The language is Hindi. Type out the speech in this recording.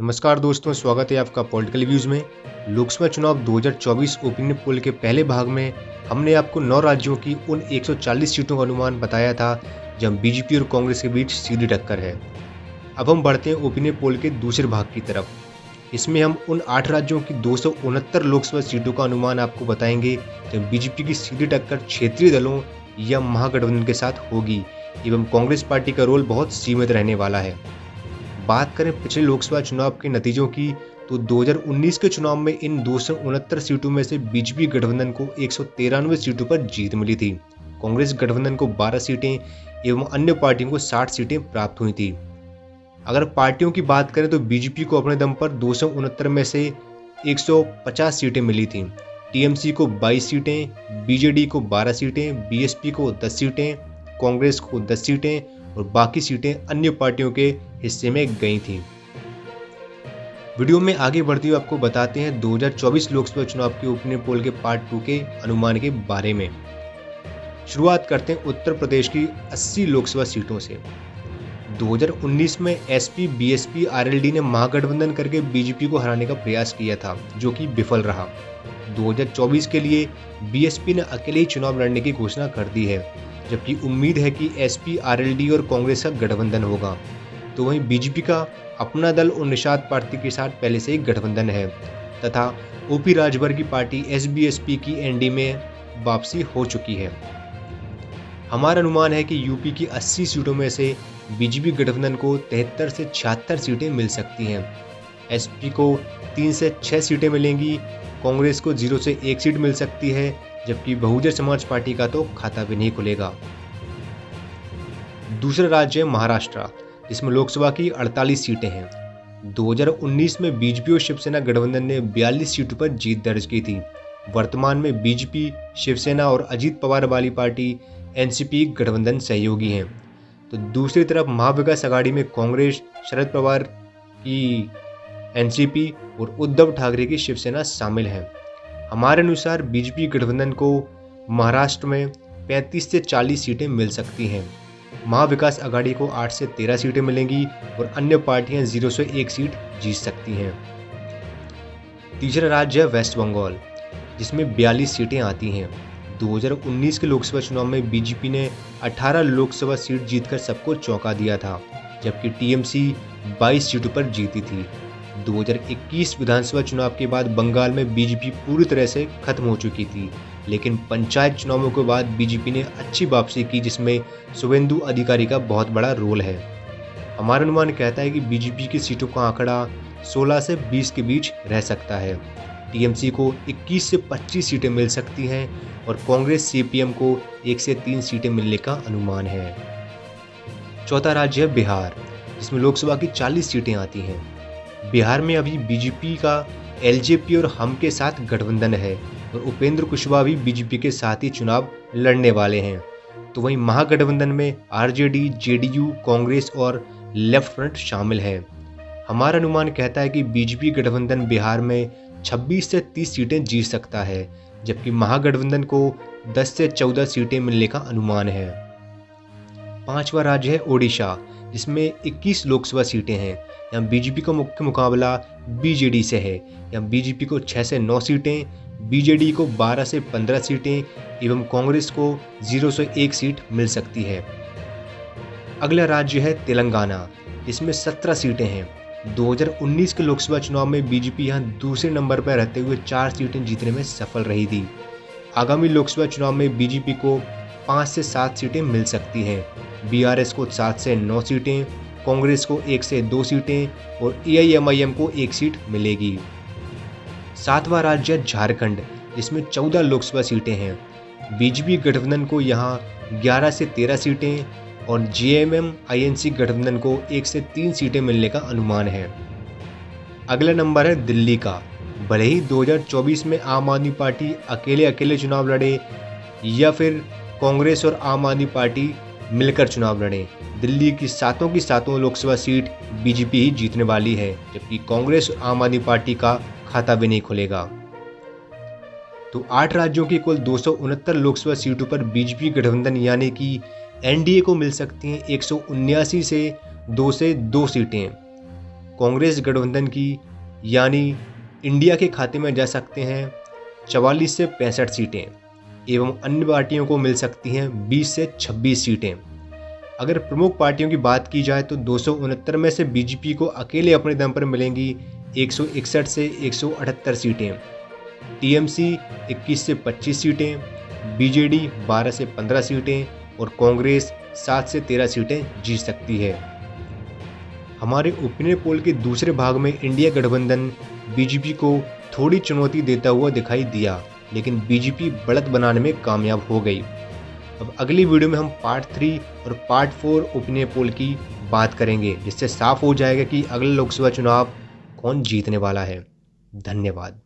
नमस्कार दोस्तों, स्वागत है आपका पॉलिटिकल व्यूज़ में। लोकसभा चुनाव 2024 ओपिनियन पोल के पहले भाग में हमने आपको 9 राज्यों की उन 140 सीटों का अनुमान बताया था जहां बीजेपी और कांग्रेस के बीच सीधी टक्कर है। अब हम बढ़ते हैं ओपिनियन पोल के दूसरे भाग की तरफ। इसमें हम उन 8 राज्यों की 269 लोकसभा सीटों का अनुमान आपको बताएंगे जब बीजेपी की सीधी टक्कर क्षेत्रीय दलों या महागठबंधन के साथ होगी एवं कांग्रेस पार्टी का रोल बहुत सीमित रहने वाला है। बात करें पिछले लोकसभा चुनाव के नतीजों की तो 2019 के चुनाव में इन 269 सीटों में से बीजेपी गठबंधन को 193 सीटों पर जीत मिली थी। कांग्रेस गठबंधन को 12 सीटें एवं अन्य पार्टियों को 60 सीटें प्राप्त हुई थी। अगर पार्टियों की बात करें तो बीजेपी को अपने दम पर 269 में से 150 सीटें मिली थीं। टीएमसी को 22 सीटें, बीजेडी को 12 सीटें, बीएसपी को 10 सीटें, कांग्रेस को 10 सीटें और बाकी सीटें अन्य पार्टियों के हिस्से में गई थीं। वीडियो में आगे बढ़ते हुए आपको बताते हैं 2024 लोकसभा चुनाव के ओपिनियन पोल के पार्ट 2 के अनुमान के बारे में। शुरुआत करते हैं उत्तर प्रदेश की 80 लोकसभा सीटों से। 2019 में एसपी, बीएसपी, आरएलडी ने महागठबंधन करके बीजेपी को हराने का प्रयास किया था, जो कि विफल रहा। 2024 के लिए बीएसपी ने अकेले ही चुनाव लड़ने की घोषणा कर दी है, जबकि उम्मीद है कि एसपी, आरएलडी और कांग्रेस का गठबंधन होगा। तो वहीं बीजेपी का अपना दल और निषाद पार्टी के साथ पहले से ही गठबंधन है तथा ओपी राजभर की पार्टी एसबीएसपी की एनडीए में वापसी हो चुकी है। हमारा अनुमान है कि यूपी की 80 सीटों में से बीजेपी गठबंधन को 73 से 76 सीटें मिल सकती हैं। एसपी को 3 से 6 सीटें मिलेंगी, कांग्रेस को 0 से 1 सीट मिल सकती है, जबकि बहुजन समाज पार्टी का तो खाता भी नहीं खुलेगा। दूसरा राज्य है महाराष्ट्र, जिसमें लोकसभा की 48 सीटें हैं। 2019 में बीजेपी और शिवसेना गठबंधन ने 42 सीटों पर जीत दर्ज की थी। वर्तमान में बीजेपी, शिवसेना और अजीत पवार वाली पार्टी एनसीपी गठबंधन सहयोगी हैं। तो दूसरी तरफ महाविकास आघाड़ी में कांग्रेस, शरद पवार की एनसीपी और उद्धव ठाकरे की शिवसेना शामिल है। हमारे अनुसार बीजेपी गठबंधन को महाराष्ट्र में 35 से 40 सीटें मिल सकती हैं। महाविकास आघाड़ी को 8 से 13 सीटें मिलेंगी और अन्य पार्टियां 0 से 1 सीट जीत सकती हैं। तीसरा राज्य है वेस्ट बंगाल, जिसमें 42 सीटें आती हैं। 2019 के लोकसभा चुनाव में बीजेपी ने 18 लोकसभा सीट जीतकर सबको चौंका दिया था, जबकि टीएमसी 22 सीटों पर जीती थी। 2021 विधानसभा चुनाव के बाद बंगाल में बीजेपी पूरी तरह से खत्म हो चुकी थी, लेकिन पंचायत चुनावों के बाद बीजेपी ने अच्छी वापसी की, जिसमें शुभेंदु अधिकारी का बहुत बड़ा रोल है। हमारा अनुमान कहता है कि बीजेपी की सीटों का आंकड़ा 16 से 20 के बीच रह सकता है। टीएमसी को 21 से 25 सीटें मिल सकती हैं और कांग्रेस सीपीएम को 1 से 3 सीटें मिलने का अनुमान है। चौथा राज्य है बिहार, जिसमें लोकसभा की 40 सीटें आती हैं। बिहार में अभी बीजेपी का एलजेपी और हम के साथ गठबंधन है और उपेंद्र कुशवाहा भी बीजेपी के साथ ही चुनाव लड़ने वाले हैं। तो वहीं महागठबंधन में आरजेडी, जेडीयू, कांग्रेस और लेफ्ट फ्रंट शामिल है। हमारा अनुमान कहता है कि बीजेपी गठबंधन बिहार में 26 से 30 सीटें जीत सकता है, जबकि महागठबंधन को 10 से 14 सीटें मिलने का अनुमान है। पांचवा राज्य है ओडिशा, जिसमें 21 लोकसभा सीटें हैं। यहाँ बीजेपी का मुख्य मुकाबला बीजेडी से है। यहाँ बीजेपी को 6 से 9 सीटें, बीजेडी को 12 से 15 सीटें एवं कांग्रेस को 0 से 1 सीट मिल सकती है। अगला राज्य है तेलंगाना, जिसमें 17 सीटें हैं। 2019 के लोकसभा चुनाव में बीजेपी यहाँ दूसरे नंबर पर रहते हुए 4 सीटें जीतने में सफल रही थी। आगामी लोकसभा चुनाव में बीजेपी को 5 से 7 सीटें मिल सकती हैं, बीआरएस को 7 से 9 सीटें, कांग्रेस को 1 से 2 सीटें और एआईएमआईएम को 1 सीट मिलेगी। सातवां राज्य झारखंड, जिसमें 14 लोकसभा सीटें हैं। बीजेपी गठबंधन को यहाँ 11 से 13 सीटें और जेएमएम आईएनसी गठबंधन को 1 से 3 सीटें मिलने का अनुमान है। अगला नंबर है दिल्ली का। भले ही 2024 में आम आदमी पार्टी अकेले चुनाव लड़े या फिर कांग्रेस और आम आदमी पार्टी मिलकर चुनाव लड़े, दिल्ली की सातों लोकसभा सीट बीजेपी ही जीतने वाली है, जबकि कांग्रेस और आम आदमी पार्टी का खाता भी नहीं खुलेगा। तो 8 राज्यों की कुल 269 लोकसभा सीटों पर बीजेपी गठबंधन यानी कि एनडीए को मिल सकती हैं 179 से 2 सीटें। कांग्रेस गठबंधन की यानी इंडिया के खाते में जा सकते हैं 44 से 65 सीटें एवं अन्य पार्टियों को मिल सकती हैं 20 से 26 सीटें। अगर प्रमुख पार्टियों की बात की जाए तो 269 में से बीजेपी को अकेले अपने दम पर मिलेंगी 161 से 178 सीटें, टीएमसी 21 से 25 सीटें, बीजेडी 12 से 15 सीटें और कांग्रेस 7 से 13 सीटें जीत सकती है। हमारे ओपिनियन पोल के दूसरे भाग में इंडिया गठबंधन बीजेपी को थोड़ी चुनौती देता हुआ दिखाई दिया, लेकिन बीजेपी बढ़त बनाने में कामयाब हो गई। अब अगली वीडियो में हम पार्ट 3 और पार्ट 4 ओपिनियन पोल की बात करेंगे, जिससे साफ हो जाएगा कि अगले लोकसभा चुनाव कौन जीतने वाला है। धन्यवाद।